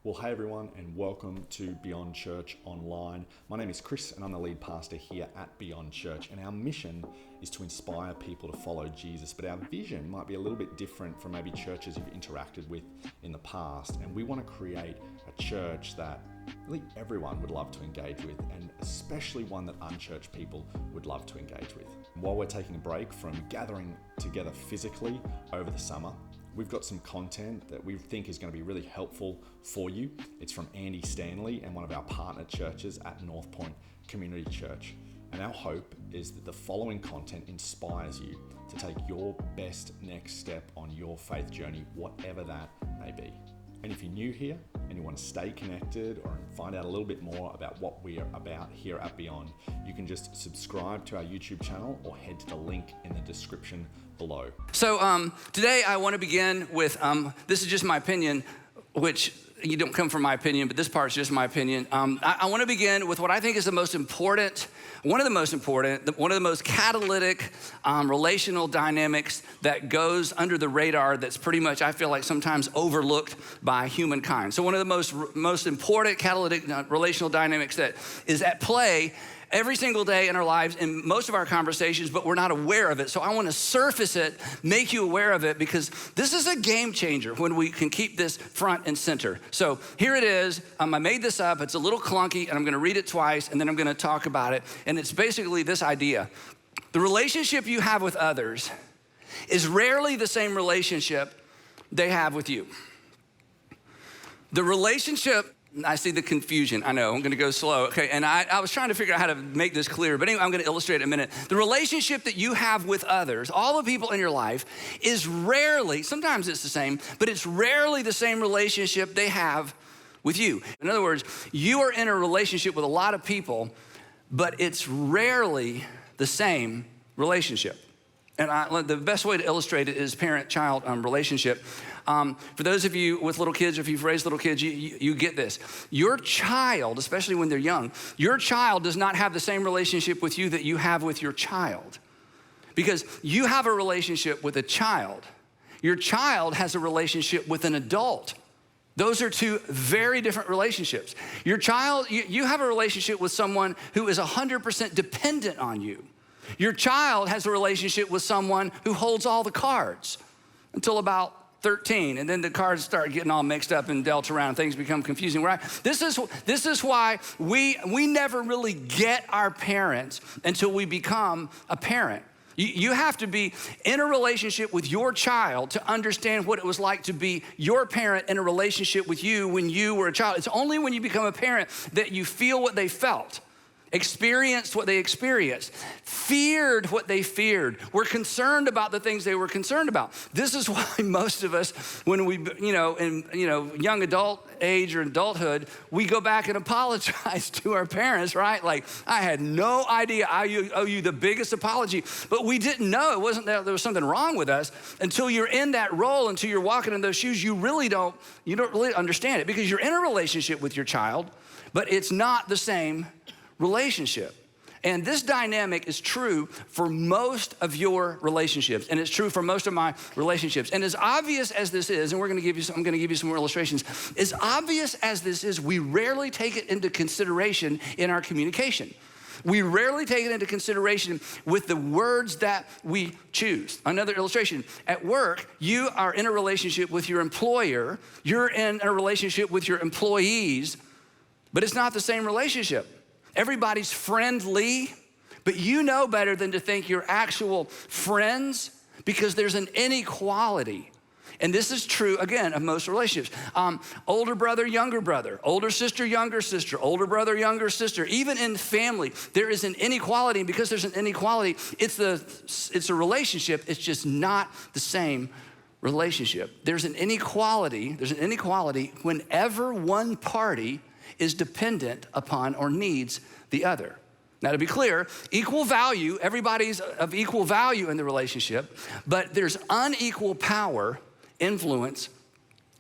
Well, hey everyone, and welcome to Beyond Church Online. My name is Chris, and I'm the lead pastor here at Beyond Church. And our mission is to inspire people to follow Jesus. But our vision might be a little bit different from maybe churches you've interacted with in the past. And we want to create a church that really everyone would love to engage with, and especially one that unchurched people would love to engage with. While we're taking a break from gathering together physically over the summer, we've got some content that we think is going to be really helpful for you. It's from Andy Stanley and one of our partner churches at North Point Community Church. And our hope is that the following content inspires you to take your best next step on your faith journey, whatever that may be. And if you're new here and you want to stay connected or find out a little bit more about what we are about here at Beyond, you can just subscribe to our YouTube channel or head to the link in the description below. So today I want to begin with, this is just my opinion, which you don't come from my opinion, but this part's just my opinion. I want to begin with what I think is one of the most catalytic relational dynamics that goes under the radar that's pretty much, I feel like, sometimes overlooked by humankind. So one of the most important catalytic relational dynamics that is at play every single day in our lives, in most of our conversations, but we're not aware of it. So I want to surface it, make you aware of it, because this is a game changer when we can keep this front and center. So here it is. I made this up. It's a little clunky, and I'm going to read it twice, and then I'm going to talk about it. And it's basically this idea. The relationship you have with others is rarely the same relationship they have with you. The relationship, I see the confusion. I know, I'm gonna go slow. Okay, and I was trying to figure out how to make this clear, but anyway, I'm gonna illustrate it in a minute. The relationship that you have with others, all the people in your life, is rarely, sometimes it's the same, but it's rarely the same relationship they have with you. In other words, you are in a relationship with a lot of people, but it's rarely the same relationship. And the best way to illustrate it is parent-child relationship. For those of you with little kids, or if you've raised little kids, you get this. Your child, especially when they're young, your child does not have the same relationship with you that you have with your child. Because you have a relationship with a child. Your child has a relationship with an adult. Those are two very different relationships. Your child, you have a relationship with someone who is 100% dependent on you. Your child has a relationship with someone who holds all the cards until about 13, and then the cards start getting all mixed up and dealt around, and things become confusing, right? This is why we never really get our parents until we become a parent. You have to be in a relationship with your child to understand what it was like to be your parent in a relationship with you when you were a child. It's only when you become a parent that you feel what they felt, experienced what they experienced, feared what they feared, were concerned about the things they were concerned about. This is why most of us, when we, in young adult age or adulthood, we go back and apologize to our parents, right? Like, I had no idea. I owe you the biggest apology, but we didn't know. It wasn't that there was something wrong with us until you're in that role, until you're walking in those shoes. You don't really understand it, because you're in a relationship with your child, but it's not the same relationship. And this dynamic is true for most of your relationships, and it's true for most of my relationships. And as obvious as this is, and I'm gonna give you some more illustrations, as obvious as this is, we rarely take it into consideration in our communication. We rarely take it into consideration with the words that we choose. Another illustration, at work, you are in a relationship with your employer, you're in a relationship with your employees, but it's not the same relationship. Everybody's friendly, but you know better than to think you're actual friends, because there's an inequality. And this is true, again, of most relationships. Older brother, younger brother, older sister, younger sister, older brother, younger sister. Even in family, there is an inequality. And because there's an inequality, it's a relationship. It's just not the same relationship. There's an inequality whenever one party is dependent upon or needs the other. Now, to be clear, equal value, everybody's of equal value in the relationship, but there's unequal power, influence,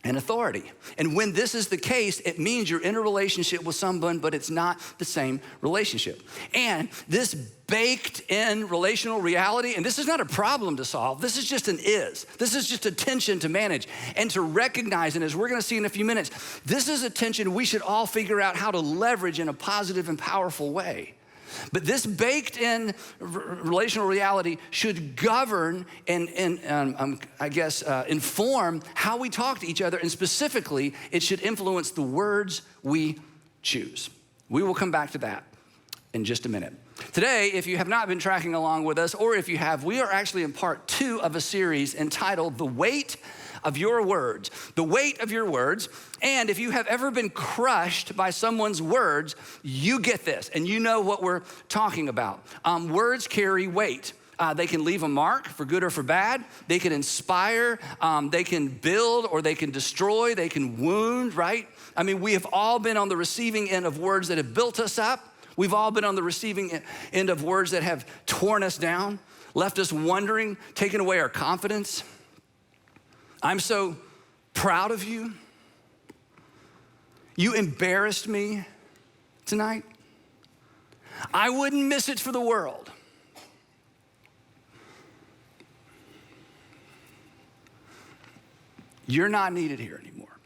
and authority. And when this is the case, it means you're in a relationship with someone, but it's not the same relationship. And this baked in relational reality, and this is not a problem to solve, this is just an is. This is just a tension to manage and to recognize, and as we're gonna see in a few minutes, this is a tension we should all figure out how to leverage in a positive and powerful way. But this baked in relational reality should govern and inform how we talk to each other. And specifically, it should influence the words we choose. We will come back to that in just a minute. Today, if you have not been tracking along with us, or if you have, we are actually in part 2 of a series entitled The Weight of Your Words. The weight of your words. And if you have ever been crushed by someone's words, you get this, and you know what we're talking about. Words carry weight. They can leave a mark for good or for bad. They can inspire, they can build, or they can destroy, they can wound, right? I mean, we have all been on the receiving end of words that have built us up. We've all been on the receiving end of words that have torn us down, left us wondering, taken away our confidence. I'm so proud of you. You embarrassed me tonight. I wouldn't miss it for the world. You're not needed here anymore.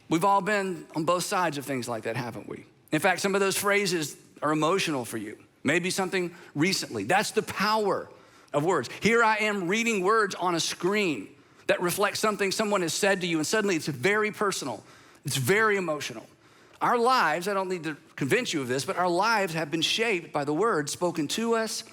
We've all been on both sides of things like that, haven't we? In fact, some of those phrases are emotional for you. Maybe something recently. That's the power of words. Here I am reading words on a screen that reflect something someone has said to you, and suddenly it's very personal. It's very emotional. Our lives, I don't need to convince you of this, but our lives have been shaped by the words spoken to us,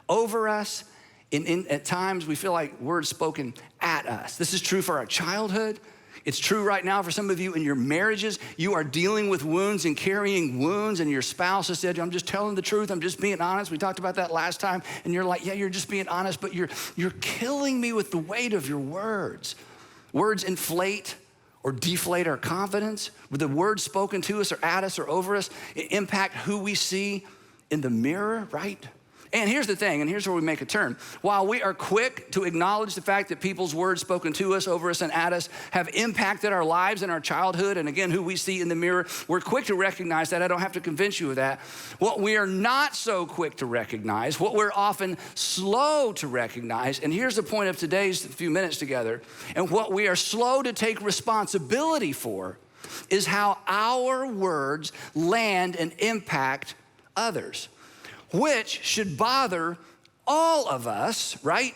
over us, at times we feel like words spoken at us. This is true for our childhood. It's true right now for some of you in your marriages. You are dealing with wounds and carrying wounds, and your spouse has said, I'm just telling the truth, I'm just being honest. We talked about that last time, and you're like, yeah, you're just being honest, but you're killing me with the weight of your words. Words inflate or deflate our confidence. With the words spoken to us or at us or over us, it impact who we see in the mirror, right? And here's the thing, and here's where we make a turn. While we are quick to acknowledge the fact that people's words spoken to us, over us, and at us have impacted our lives and our childhood, and again, who we see in the mirror, we're quick to recognize that. I don't have to convince you of that. What we are not so quick to recognize, what we're often slow to recognize, and here's the point of today's few minutes together, and what we are slow to take responsibility for is how our words land and impact others, which should bother all of us, right?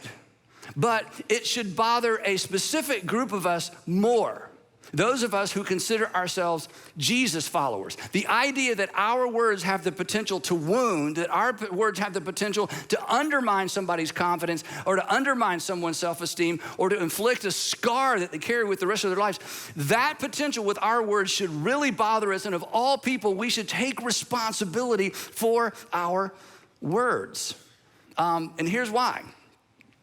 But it should bother a specific group of us more. Those of us who consider ourselves Jesus followers. The idea that our words have the potential to wound, that our words have the potential to undermine somebody's confidence or to undermine someone's self-esteem or to inflict a scar that they carry with the rest of their lives, that potential with our words should really bother us. And of all people, we should take responsibility for our words. And here's why.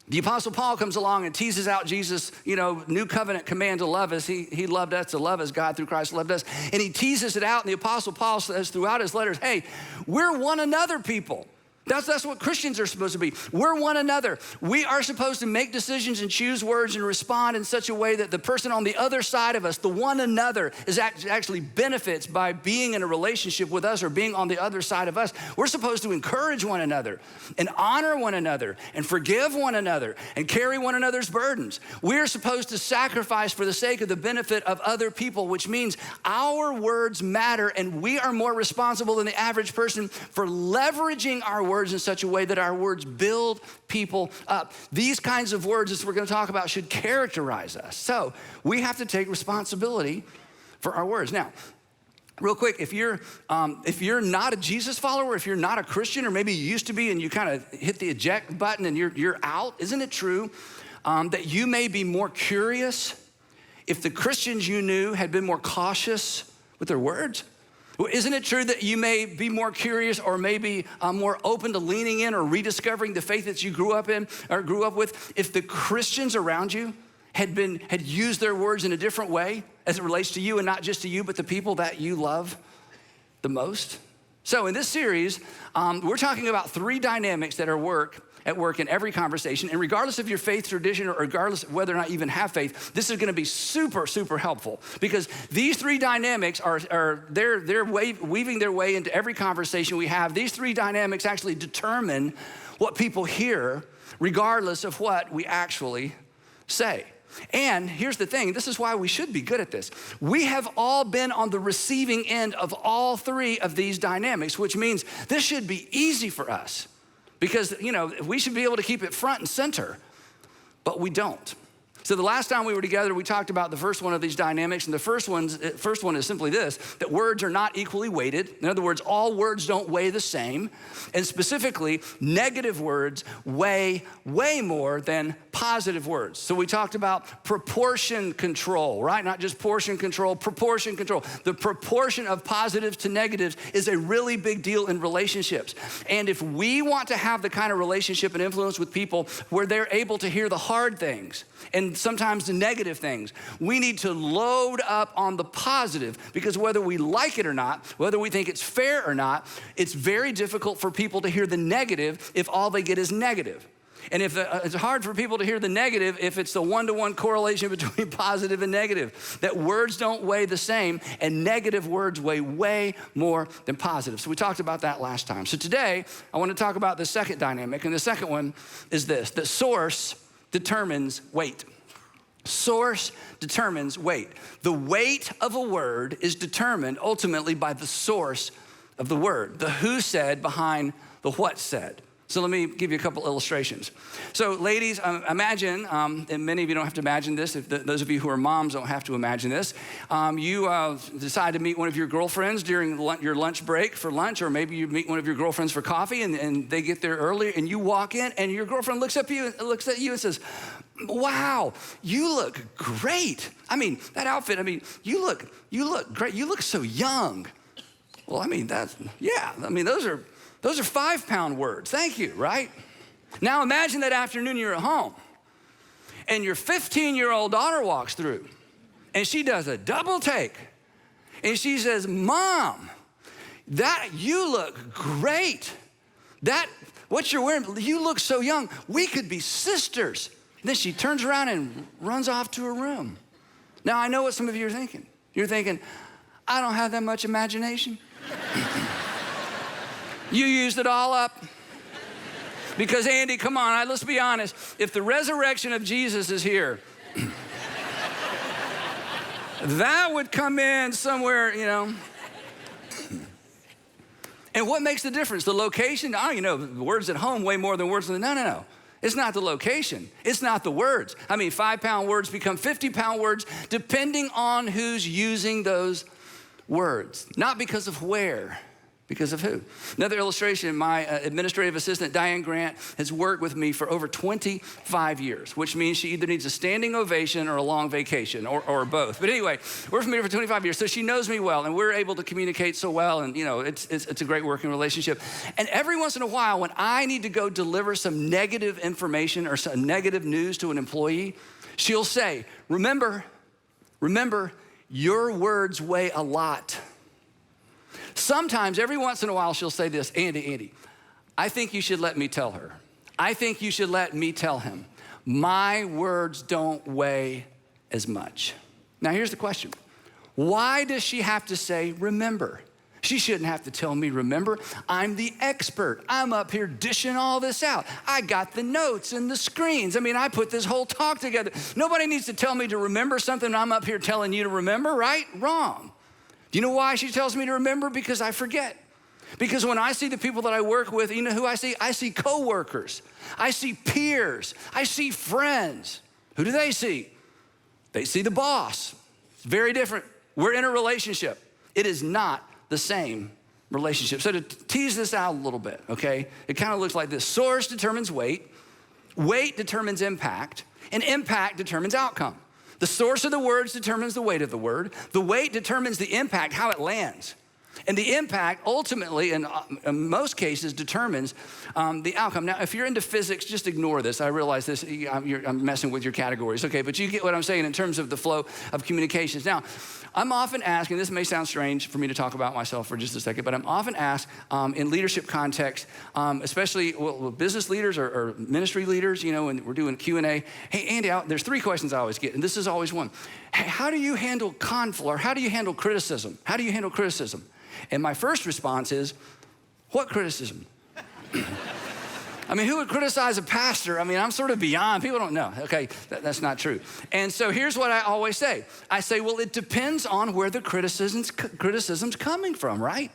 The Apostle Paul comes along and teases out Jesus, new covenant command to love us. He loved us to love as God through Christ loved us. And he teases it out, and the Apostle Paul says throughout his letters, hey, we're one another people. That's what Christians are supposed to be. We're one another. We are supposed to make decisions and choose words and respond in such a way that the person on the other side of us, the one another, is actually benefits by being in a relationship with us or being on the other side of us. We're supposed to encourage one another and honor one another and forgive one another and carry one another's burdens. We're supposed to sacrifice for the sake of the benefit of other people, which means our words matter, and we are more responsible than the average person for leveraging our words in such a way that our words build people up. These kinds of words, as we're going to talk about, should characterize us. So we have to take responsibility for our words. Now, real quick, if you're not a Jesus follower, if you're not a Christian, or maybe you used to be and you kind of hit the eject button and you're out, isn't it true that you may be more curious if the Christians you knew had been more cautious with their words? Isn't it true that you may be more curious or maybe more open to leaning in or rediscovering the faith that you grew up in or grew up with if the Christians around you had used their words in a different way as it relates to you, and not just to you, but the people that you love the most? So in this series, we're talking about 3 dynamics that are at work at work in every conversation. And regardless of your faith tradition or regardless of whether or not you even have faith, this is gonna be super, super helpful because these three dynamics they're weaving their way into every conversation we have. These three dynamics actually determine what people hear regardless of what we actually say. And here's the thing, this is why we should be good at this. We have all been on the receiving end of all three of these dynamics, which means this should be easy for us because, we should be able to keep it front and center, but we don't. So the last time we were together, we talked about the first one of these dynamics, and the first one is simply this, that words are not equally weighted. In other words, all words don't weigh the same, and specifically, negative words weigh way more than positive words. So we talked about proportion control, right? Not just portion control, proportion control. The proportion of positives to negatives is a really big deal in relationships. And if we want to have the kind of relationship and influence with people where they're able to hear the hard things, and sometimes the negative things, we need to load up on the positive because whether we like it or not, whether we think it's fair or not, it's very difficult for people to hear the negative if all they get is negative. And it's hard for people to hear the negative if it's the one-to-one correlation between positive and negative, that words don't weigh the same and negative words weigh way more than positive. So we talked about that last time. So today, I want to talk about the second dynamic, and the second one is this, that source determines weight. Source determines weight. The weight of a word is determined ultimately by the source of the word, the who said behind the what said. So let me give you a couple illustrations. So ladies, imagine, and many of you don't have to imagine this, if those of you who are moms don't have to imagine this, you decide to meet one of your girlfriends during your lunch break for lunch, or maybe you meet one of your girlfriends for coffee and they get there early and you walk in and your girlfriend looks at you and says, wow, you look great. I mean, that outfit, you look great. You look so young. Well, those are 5-pound words. Thank you, right? Now imagine that afternoon you're at home and your 15-year-old daughter walks through and she does a double take and she says, Mom, you look great. What you're wearing, you look so young. We could be sisters. And then she turns around and runs off to her room. Now I know what some of you are thinking. You're thinking, I don't have that much imagination. You used it all up. Because Andy, come on, let's be honest. If the resurrection of Jesus is here, that would come in somewhere, And what makes the difference? The location? Words at home way more than words. No. It's not the location. It's not the words. 5-pound words become 50-pound words depending on who's using those words. Not because of where. Because of who? Another illustration, my administrative assistant, Diane Grant, has worked with me for over 25 years, which means she either needs a standing ovation or a long vacation, or both. But anyway, we're from here for 25 years, so she knows me well, and we're able to communicate so well, and it's a great working relationship. And every once in a while, when I need to go deliver some negative information or some negative news to an employee, she'll say, remember, your words weigh a lot. Sometimes, every once in a while, she'll say this, Andy, I think you should let me tell her. I think you should let me tell him. My words don't weigh as much. Now, here's the question. Why does she have to say, remember? She shouldn't have to tell me, remember. I'm the expert. I'm up here dishing all this out. I got the notes and the screens. I put this whole talk together. Nobody needs to tell me to remember something I'm up here telling you to remember, right? Wrong. Do you know why she tells me to remember? Because I forget. Because when I see the people that I work with, you know who I see? I see coworkers. I see peers. I see friends. Who do they see? They see the boss. It's very different. We're in a relationship. It is not the same relationship. So to tease this out a little bit, okay? It kind of looks like this. Source determines weight. Weight determines impact. And impact determines outcome. The source of the words determines the weight of the word. The weight determines the impact, how it lands. And the impact ultimately, in most cases, determines the outcome. Now, if you're into physics, just ignore this. I realize this, I'm messing with your categories, okay? But you get what I'm saying in terms of the flow of communications. Now, I'm often asked, and this may sound strange for me to talk about myself for just a second, but I'm often asked in leadership context, especially business leaders or ministry leaders, when we're doing Q&A, hey, Andy, there's 3 questions I always get, and this is always one. Hey, how do you handle conflict, or how do you handle criticism? How do you handle criticism? And my first response is, what criticism? I mean, who would criticize a pastor? I mean, I'm sort of beyond. People don't know. Okay, that's not true. And so here's what I always say. I say, well, it depends on where the criticism's coming from, right?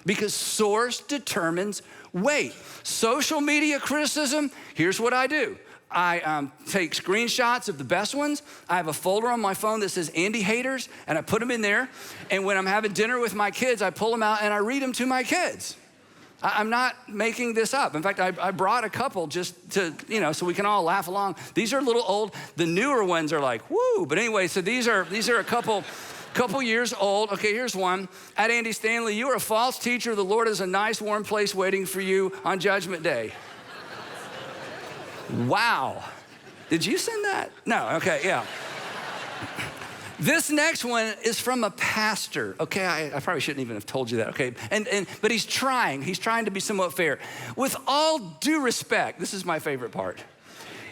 Because source determines weight. Social media criticism, here's what I do. I take screenshots of the best ones. I have a folder on my phone that says Andy haters, and I put them in there. And when I'm having dinner with my kids, I pull them out and I read them to my kids. I'm not making this up. In fact, I brought a couple just to, so we can all laugh along. These are a little old. The newer ones are like, woo. But anyway, so these are a couple years old. Okay, here's one. At Andy Stanley, you are a false teacher. The Lord has a nice warm place waiting for you on Judgment Day. Wow. Did you send that? No, okay, yeah. This next one is from a pastor. Okay, I probably shouldn't even have told you that, okay? But he's trying to be somewhat fair. With all due respect, this is my favorite part.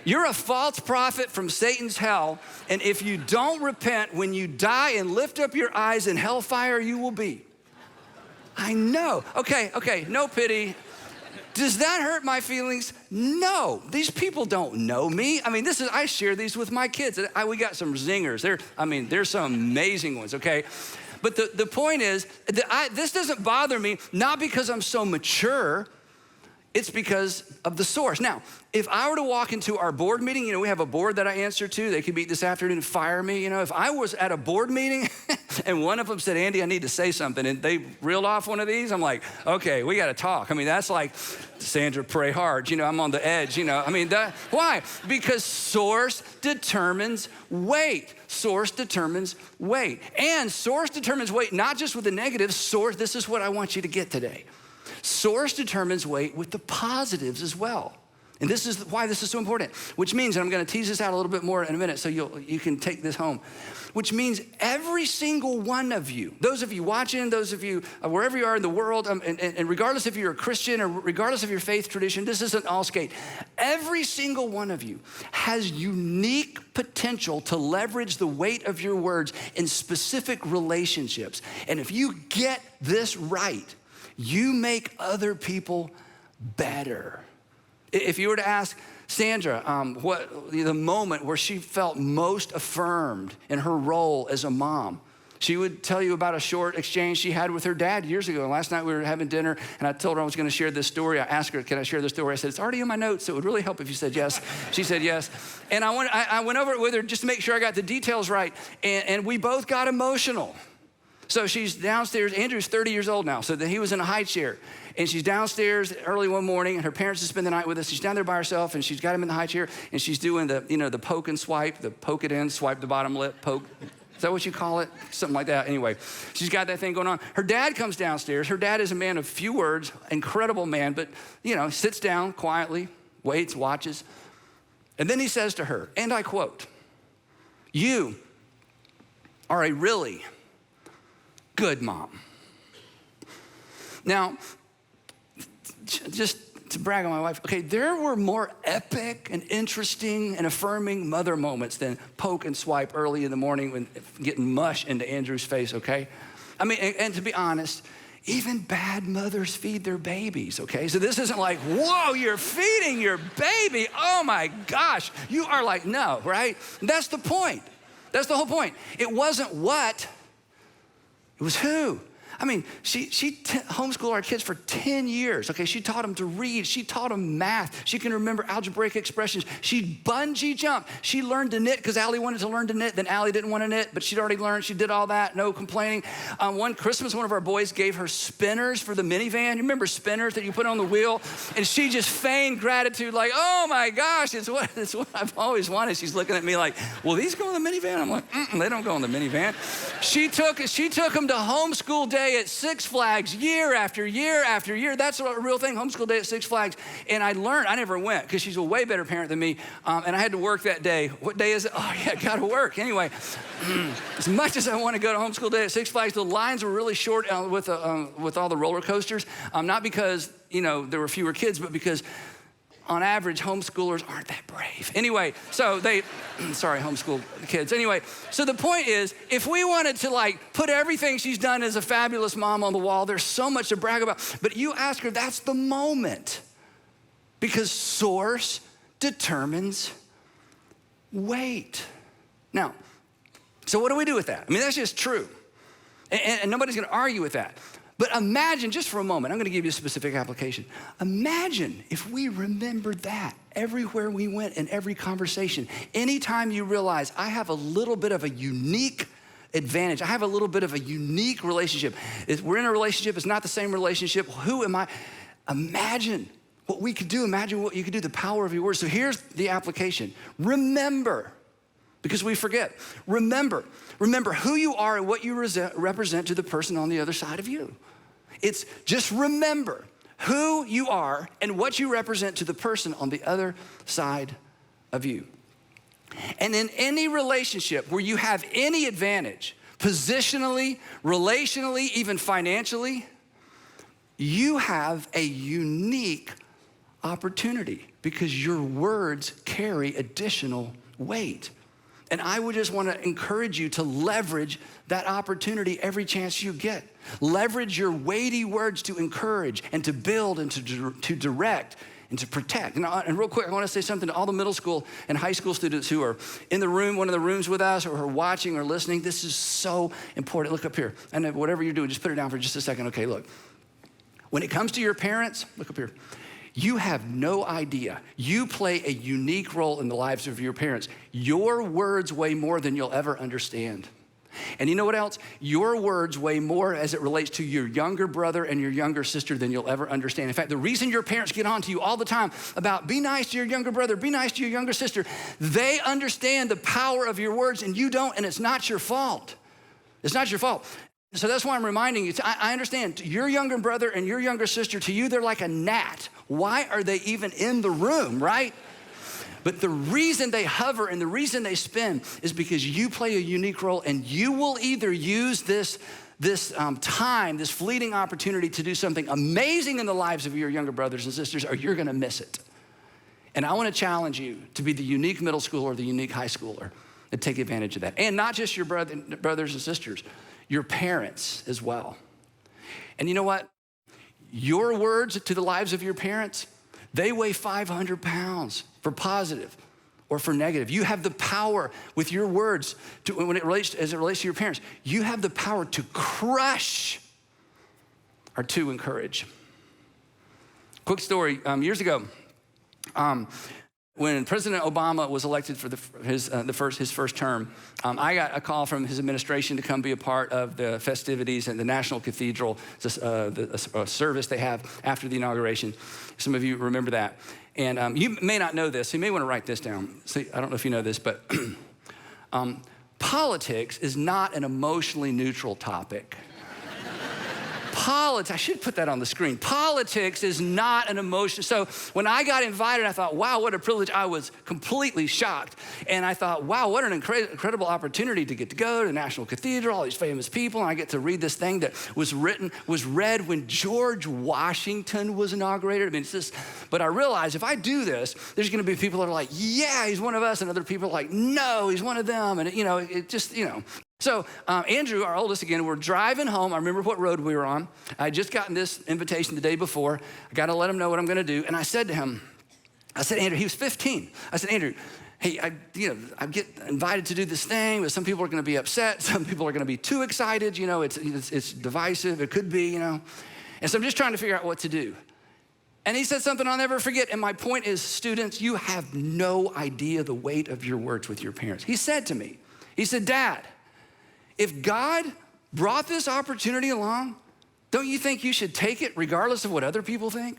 You're a false prophet from Satan's hell, and if you don't repent, when you die and lift up your eyes in hellfire, you will be. I know. Okay, no pity. Does that hurt my feelings? No, these people don't know me. I mean, I share these with my kids. We got some zingers. There's some amazing ones, okay? But the point is, this doesn't bother me, not because I'm so mature, it's because of the source. Now, if I were to walk into our board meeting, we have a board that I answer to. They could meet this afternoon and fire me. If I was at a board meeting and one of them said, Andy, I need to say something, and they reeled off one of these, I'm like, okay, we got to talk. I mean, that's like, Sandra, pray hard. I'm on the edge, why? Because source determines weight. Source determines weight. And source determines weight, not just with the negative. Source, this is what I want you to get today. Source determines weight with the positives as well. And this is why this is so important, which means, and I'm going to tease this out a little bit more in a minute so you can take this home, which means every single one of you, those of you watching, those of you wherever you are in the world, and regardless if you're a Christian or regardless of your faith tradition, this isn't all skate. Every single one of you has unique potential to leverage the weight of your words in specific relationships. And if you get this right, you make other people better. If you were to ask Sandra what the moment where she felt most affirmed in her role as a mom, she would tell you about a short exchange she had with her dad years ago. And last night we were having dinner, and I told her I was going to share this story. I asked her, can I share this story? I said, it's already in my notes, so it would really help if you said yes. She said yes. And I went over it with her just to make sure I got the details right, and we both got emotional. So she's downstairs. Andrew's 30 years old now, so he was in a high chair. And she's downstairs early one morning, and her parents just spend the night with us. She's down there by herself, and she's got him in the high chair, and she's doing the poke and swipe, the poke it in, swipe the bottom lip, poke. Is that what you call it? Something like that. Anyway, she's got that thing going on. Her dad comes downstairs. Her dad is a man of few words, incredible man, but, sits down quietly, waits, watches. And then he says to her, and I quote, "You are a really good mom." Now, just to brag on my wife, okay, there were more epic and interesting and affirming mother moments than poke and swipe early in the morning when getting mush into Andrew's face, okay? I mean, and to be honest, even bad mothers feed their babies, okay? So this isn't like, whoa, you're feeding your baby. Oh my gosh. You are like, no, right? That's the point. That's the whole point. It wasn't what, it was who. I mean, she homeschooled our kids for 10 years, okay? She taught them to read. She taught them math. She can remember algebraic expressions. She bungee jumped. She learned to knit because Allie wanted to learn to knit. Then Allie didn't want to knit, but she'd already learned. She did all that, no complaining. One Christmas, one of our boys gave her spinners for the minivan. You remember spinners that you put on the wheel? And she just feigned gratitude like, oh my gosh, it's what I've always wanted. She's looking at me like, well, these go in the minivan? I'm like, they don't go in the minivan. She took them to homeschool day day at Six Flags year after year after year. That's a real thing, homeschool day at Six Flags. And I learned, I never went because she's a way better parent than me. And I had to work that day. What day is it? Oh yeah, gotta work. Anyway, as much as I want to go to homeschool day at Six Flags, the lines were really short with all the roller coasters. Not because, there were fewer kids, but because on average, homeschoolers aren't that brave. Anyway, so sorry, homeschool kids. Anyway, so the point is, if we wanted to put everything she's done as a fabulous mom on the wall, there's so much to brag about. But you ask her, that's the moment. Because source determines weight. Now, so what do we do with that? I mean, that's just true. And nobody's gonna argue with that. But imagine, just for a moment, I'm gonna give you a specific application. Imagine if we remembered that everywhere we went in every conversation. Anytime you realize I have a little bit of a unique advantage, I have a little bit of a unique relationship. We're in a relationship, it's not the same relationship. Who am I? Imagine what we could do, imagine what you could do, the power of your words. So here's the application. Remember, because we forget. Remember who you are and what you represent to the person on the other side of you. It's just remember who you are and what you represent to the person on the other side of you. And in any relationship where you have any advantage, positionally, relationally, even financially, you have a unique opportunity because your words carry additional weight. And I would just want to encourage you to leverage that opportunity every chance you get. Leverage your weighty words to encourage and to build and to direct and to protect. And real quick, I want to say something to all the middle school and high school students who are in the room, one of the rooms with us, or who are watching or listening. This is so important. Look up here. And whatever you're doing, just put it down for just a second. Okay, look. When it comes to your parents, look up here. You have no idea. You play a unique role in the lives of your parents. Your words weigh more than you'll ever understand. And you know what else? Your words weigh more as it relates to your younger brother and your younger sister than you'll ever understand. In fact, the reason your parents get on to you all the time about be nice to your younger brother, be nice to your younger sister, they understand the power of your words and you don't, and it's not your fault. It's not your fault. So that's why I'm reminding you, I understand your younger brother and your younger sister, to you, they're like a gnat. Why are they even in the room, right? But the reason they hover and the reason they spin is because you play a unique role and you will either use this time, this fleeting opportunity to do something amazing in the lives of your younger brothers and sisters, or you're gonna miss it. And I wanna challenge you to be the unique middle schooler or the unique high schooler and take advantage of that. And not just your brothers and sisters, your parents as well. And you know what? Your words to the lives of your parents, they weigh 500 pounds for positive or for negative. You have the power with your words as it relates to your parents. You have the power to crush or to encourage. Quick story, years ago, when President Obama was elected for his first term, I got a call from his administration to come be a part of the festivities at the National Cathedral, the service they have after the inauguration. Some of you remember that. And you may not know this, so you may want to write this down. So I don't know if you know this, but politics is not an emotionally neutral topic. I should put that on the screen. Politics is not an emotion. So when I got invited, I thought, wow, what a privilege. I was completely shocked. And I thought, wow, what an incredible opportunity to get to go to the National Cathedral, all these famous people, and I get to read this thing that was read when George Washington was inaugurated. I mean, it's just, but I realized if I do this, there's gonna be people that are like, yeah, he's one of us, and other people are like, no, he's one of them. And it just. So Andrew, our oldest again, we're driving home. I remember what road we were on. I had just gotten this invitation the day before. I got to let him know what I'm going to do. And I said to him, Andrew, he was 15. I said, Andrew, hey, I get invited to do this thing, but some people are going to be upset. Some people are going to be too excited. It's divisive. It could be, And so I'm just trying to figure out what to do. And he said something I'll never forget. And my point is, students, you have no idea the weight of your words with your parents. He said to me, Dad, if God brought this opportunity along, don't you think you should take it regardless of what other people think?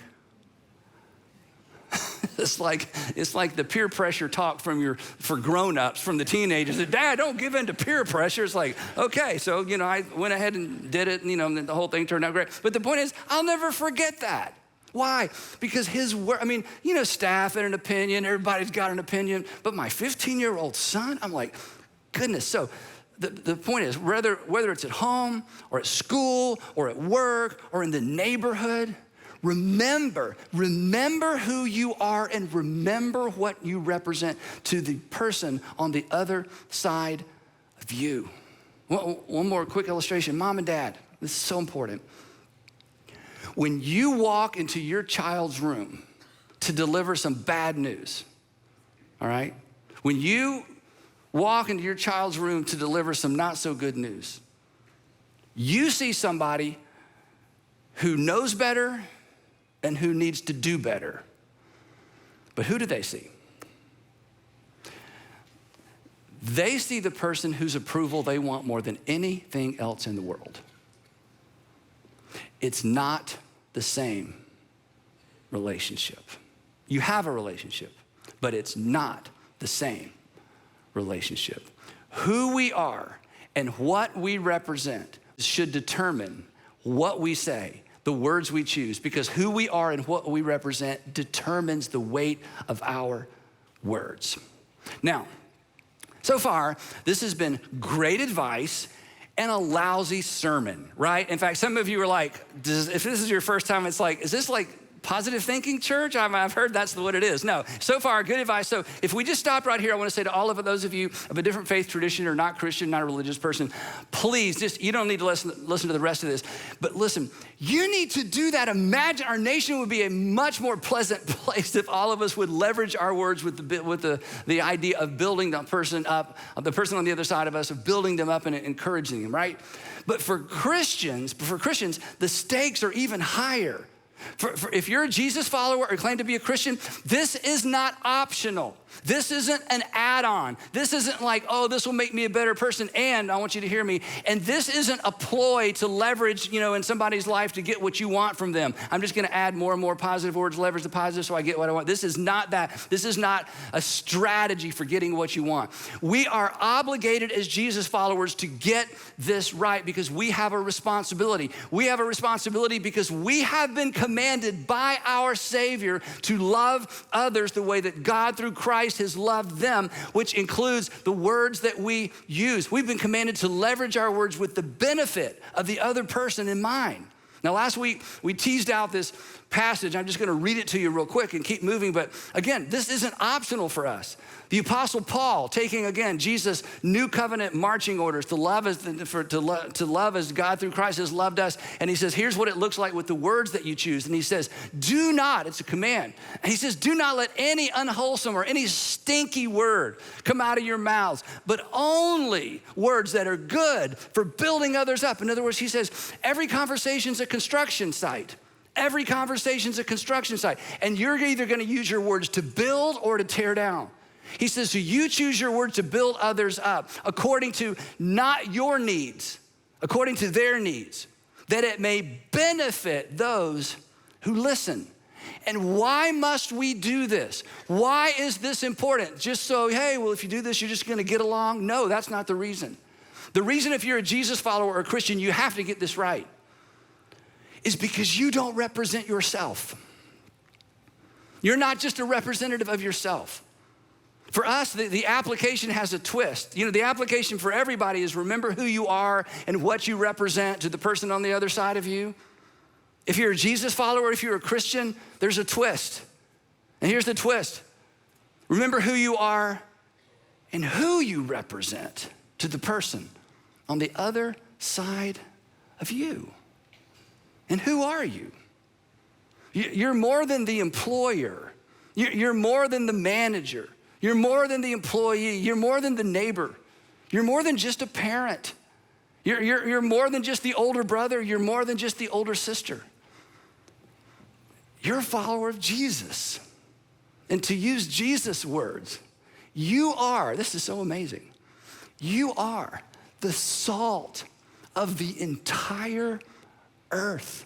It's like the peer pressure talk for grown-ups, from the teenagers. Dad, don't give in to peer pressure. It's like, okay, so, I went ahead and did it, and the whole thing turned out great. But the point is, I'll never forget that. Why? Because his word, staff had an opinion, everybody's got an opinion, but my 15-year-old son, I'm like, goodness. So the point is, whether it's at home or at school or at work or in the neighborhood, remember who you are and remember what you represent to the person on the other side of you. One more quick illustration. Mom and dad, this is so important. When you walk into your child's room to deliver some bad news, all right? When you walk into your child's room to deliver some not so good news, you see somebody who knows better and who needs to do better. But who do they see? They see the person whose approval they want more than anything else in the world. It's not the same relationship. You have a relationship, but it's not the same relationship. Who we are and what we represent should determine what we say, the words we choose, because who we are and what we represent determines the weight of our words. Now, so far, this has been great advice and a lousy sermon, right? In fact, some of you are like, if this is your first time, it's like, is this like positive thinking church? I've heard that's what it is. No, so far, good advice. So if we just stop right here, I want to say to all of those of you of a different faith tradition or not Christian, not a religious person, please, you don't need to listen to the rest of this, but listen, you need to do that. Imagine our nation would be a much more pleasant place if all of us would leverage our words with the idea of building the person up, of the person on the other side of us, of building them up and encouraging them, right? But for Christians, the stakes are even higher. If you're a Jesus follower or claim to be a Christian, this is not optional. This isn't an add-on. This isn't like, oh, this will make me a better person, and I want you to hear me. And this isn't a ploy to leverage, in somebody's life to get what you want from them. I'm just gonna add more and more positive words, leverage the positive so I get what I want. This is not that. This is not a strategy for getting what you want. We are obligated as Jesus followers to get this right because we have a responsibility. We have a responsibility because we have been commanded by our Savior to love others the way that God through Christ has loved them, which includes the words that we use. We've been commanded to leverage our words with the benefit of the other person in mind. Now, last week, we teased out this passage. I'm just gonna read it to you real quick and keep moving, but again, this isn't optional for us. The Apostle Paul, taking again Jesus' new covenant marching orders to love as God through Christ has loved us, and he says, here's what it looks like with the words that you choose. And he says, do not, it's a command. And he says, do not let any unwholesome or any stinky word come out of your mouths, but only words that are good for building others up. In other words, he says, every conversation's a construction site. Every conversation's a construction site. And you're either gonna use your words to build or to tear down. He says, so you choose your words to build others up according to not your needs, according to their needs, that it may benefit those who listen. And why must we do this? Why is this important? Just so, hey, well, if you do this, you're just gonna get along? No, that's not the reason. The reason if you're a Jesus follower or a Christian, you have to get this right, is because you don't represent yourself. You're not just a representative of yourself. For us, the application has a twist. The application for everybody is remember who you are and what you represent to the person on the other side of you. If you're a Jesus follower, if you're a Christian, there's a twist. And here's the twist. Remember who you are and who you represent to the person on the other side of you. And who are you? You're more than the employer. You're more than the manager. You're more than the employee. You're more than the neighbor. You're more than just a parent. You're more than just the older brother. You're more than just the older sister. You're a follower of Jesus. And to use Jesus' words, you are, this is so amazing, you are the salt of the entire earth.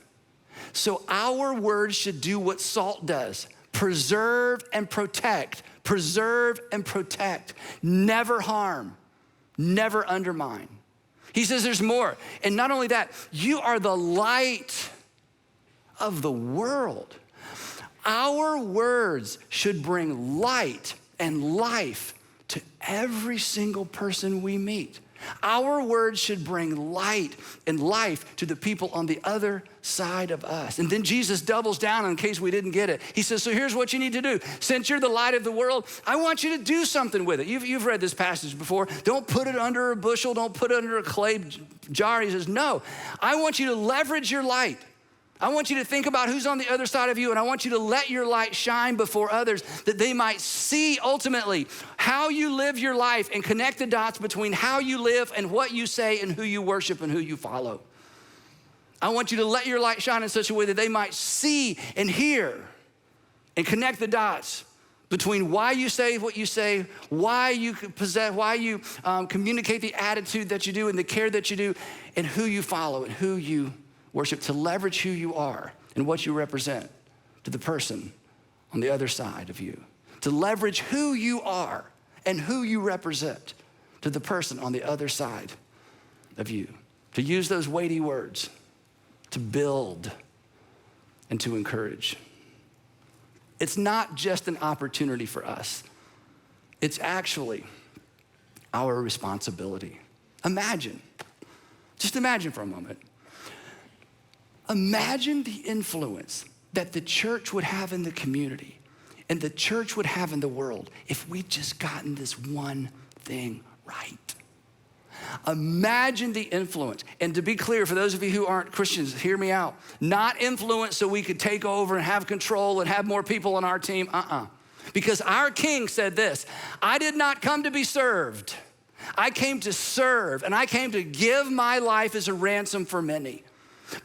So our words should do what salt does. preserve and protect, never harm, never undermine. He says there's more. And not only that, you are the light of the world. Our words should bring light and life to every single person we meet. Our words should bring light and life to the people on the other side of us. And then Jesus doubles down in case we didn't get it. He says, so here's what you need to do. Since you're the light of the world, I want you to do something with it. You've read this passage before. Don't put it under a bushel. Don't put it under a clay jar. He says, no, I want you to leverage your light. I want you to think about who's on the other side of you, and I want you to let your light shine before others that they might see ultimately how you live your life and connect the dots between how you live and what you say and who you worship and who you follow. I want you to let your light shine in such a way that they might see and hear and connect the dots between why you say what you say, why you possess, why you communicate the attitude that you do and the care that you do, and who you follow and who you worship, to leverage who you are and what you represent to the person on the other side of you. To leverage who you are and who you represent to the person on the other side of you. To use those weighty words to build and to encourage. It's not just an opportunity for us. It's actually our responsibility. Just imagine for a moment. Imagine the influence that the church would have in the community and the church would have in the world if we'd just gotten this one thing right. Imagine the influence. And to be clear, for those of you who aren't Christians, hear me out. Not influence so we could take over and have control and have more people on our team. Because our King said this, I did not come to be served. I came to serve, and I came to give my life as a ransom for many.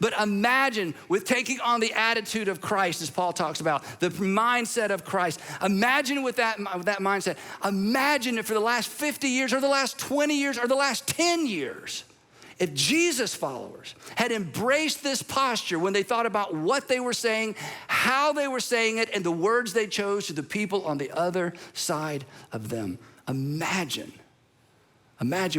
But imagine with taking on the attitude of Christ, as Paul talks about, the mindset of Christ. Imagine with that mindset. Imagine if for the last 50 years or the last 20 years or the last 10 years, if Jesus followers had embraced this posture when they thought about what they were saying, how they were saying it, and the words they chose to the people on the other side of them. Imagine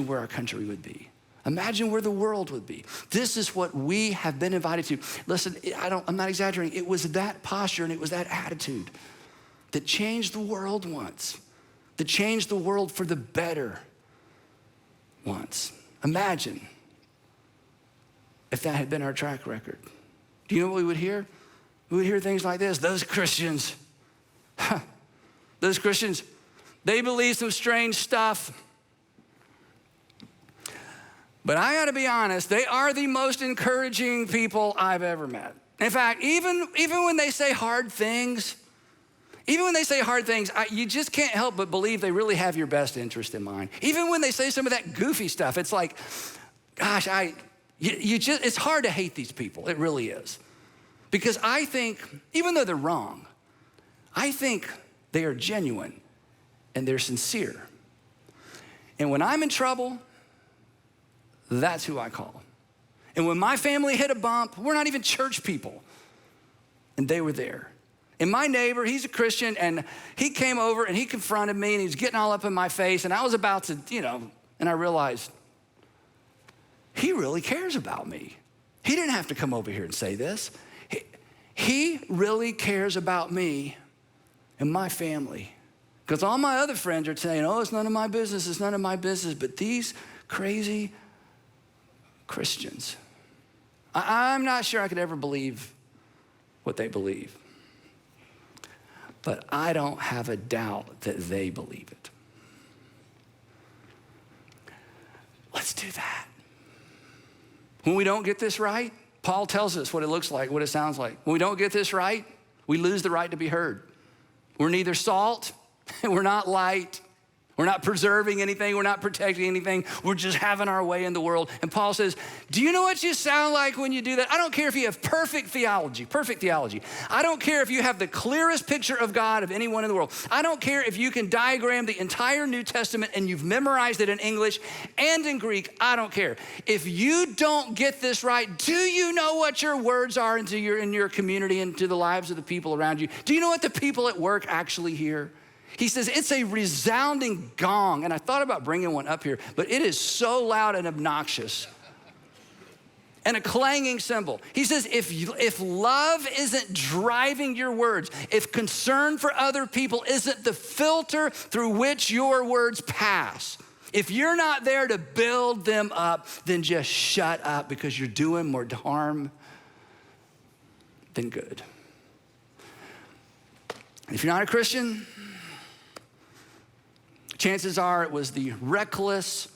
where our country would be. Imagine where the world would be. This is what we have been invited to. Listen, I'm not exaggerating. It was that posture and it was that attitude that changed the world once, that changed the world for the better once. Imagine if that had been our track record. Do you know what we would hear? We would hear things like this. Those Christians, they believe some strange stuff. But I gotta be honest, they are the most encouraging people I've ever met. In fact, even when they say hard things, you just can't help but believe they really have your best interest in mind. Even when they say some of that goofy stuff, it's like, gosh, it's hard to hate these people. It really is. Because I think, even though they're wrong, I think they are genuine and they're sincere. And when I'm in trouble, that's who I call. And when my family hit a bump, we're not even church people, and they were there. And my neighbor, he's a Christian, and he came over and he confronted me and he was getting all up in my face, and I was about to, and I realized he really cares about me. He didn't have to come over here and say this. He really cares about me and my family. Because all my other friends are saying, oh, it's none of my business, but these crazy Christians, I'm not sure I could ever believe what they believe. But I don't have a doubt that they believe it. Let's do that. When we don't get this right, Paul tells us what it looks like, what it sounds like. When we don't get this right, we lose the right to be heard. We're neither salt and we're not light. We're not preserving anything. We're not protecting anything. We're just having our way in the world. And Paul says, do you know what you sound like when you do that? I don't care if you have perfect theology. I don't care if you have the clearest picture of God of anyone in the world. I don't care if you can diagram the entire New Testament and you've memorized it in English and in Greek. I don't care. If you don't get this right, do you know what your words are in your community and to the lives of the people around you? Do you know what the people at work actually hear? He says, it's a resounding gong. And I thought about bringing one up here, but it is so loud and obnoxious. And a clanging cymbal. He says, if love isn't driving your words, if concern for other people isn't the filter through which your words pass, if you're not there to build them up, then just shut up, because you're doing more harm than good. If you're not a Christian, chances are it was the reckless,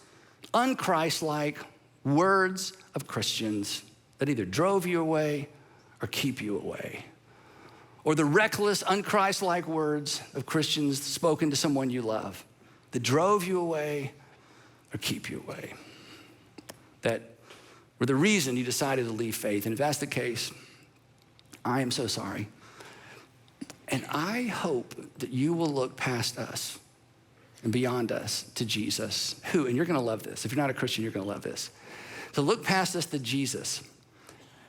unchristlike words of Christians that either drove you away or keep you away. Or the reckless, unchristlike words of Christians spoken to someone you love that drove you away or keep you away. That were the reason you decided to leave faith. And if that's the case, I am so sorry. And I hope that you will look past us and beyond us to Jesus, who, and you're gonna love this. If you're not a Christian, you're gonna love this. So look past us to Jesus,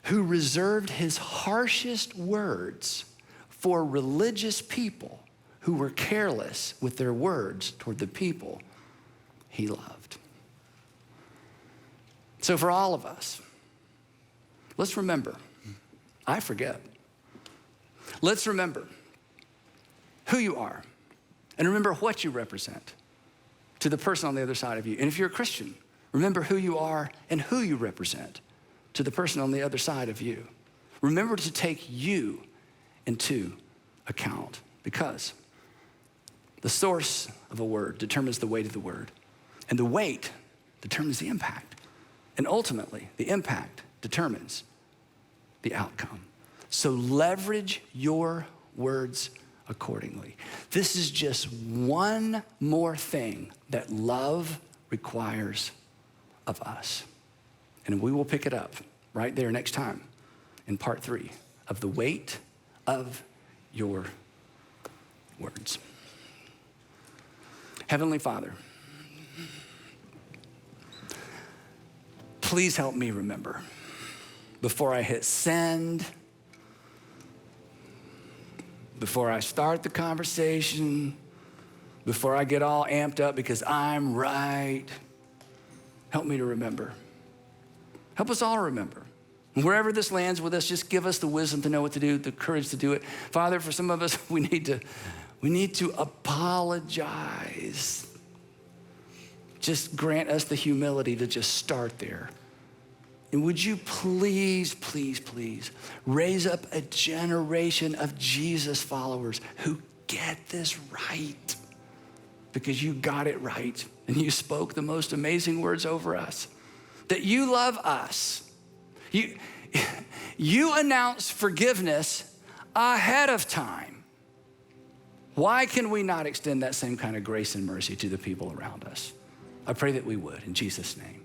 who reserved his harshest words for religious people who were careless with their words toward the people he loved. So for all of us, let's remember, I forget. Let's remember who you are. And remember what you represent to the person on the other side of you. And if you're a Christian, remember who you are and who you represent to the person on the other side of you. Remember to take you into account, because the source of a word determines the weight of the word, and the weight determines the impact, and ultimately the impact determines the outcome. So leverage your words accordingly. This is just one more thing that love requires of us. And we will pick it up right there next time in part 3 of the weight of your words. Heavenly Father, please help me remember before I hit send, before I start the conversation, before I get all amped up because I'm right. Help me to remember. Help us all to remember. And wherever this lands with us, just give us the wisdom to know what to do, the courage to do it. Father, for some of us, we need to apologize. Just grant us the humility to just start there. And would you please, please, please raise up a generation of Jesus followers who get this right, because you got it right and you spoke the most amazing words over us, that you love us. You announce forgiveness ahead of time. Why can we not extend that same kind of grace and mercy to the people around us? I pray that we would, in Jesus' name.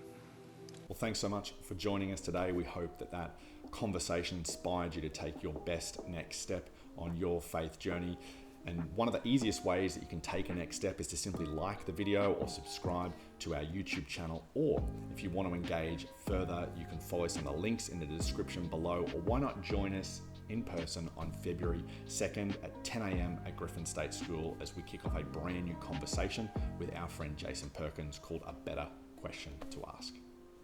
Well, thanks so much for joining us today. We hope that conversation inspired you to take your best next step on your faith journey. And one of the easiest ways that you can take a next step is to simply like the video or subscribe to our YouTube channel. Or if you want to engage further, you can follow some of the links in the description below. Or why not join us in person on February 2nd at 10 a.m. at Griffin State School as we kick off a brand new conversation with our friend Jason Perkins called A Better Question to Ask.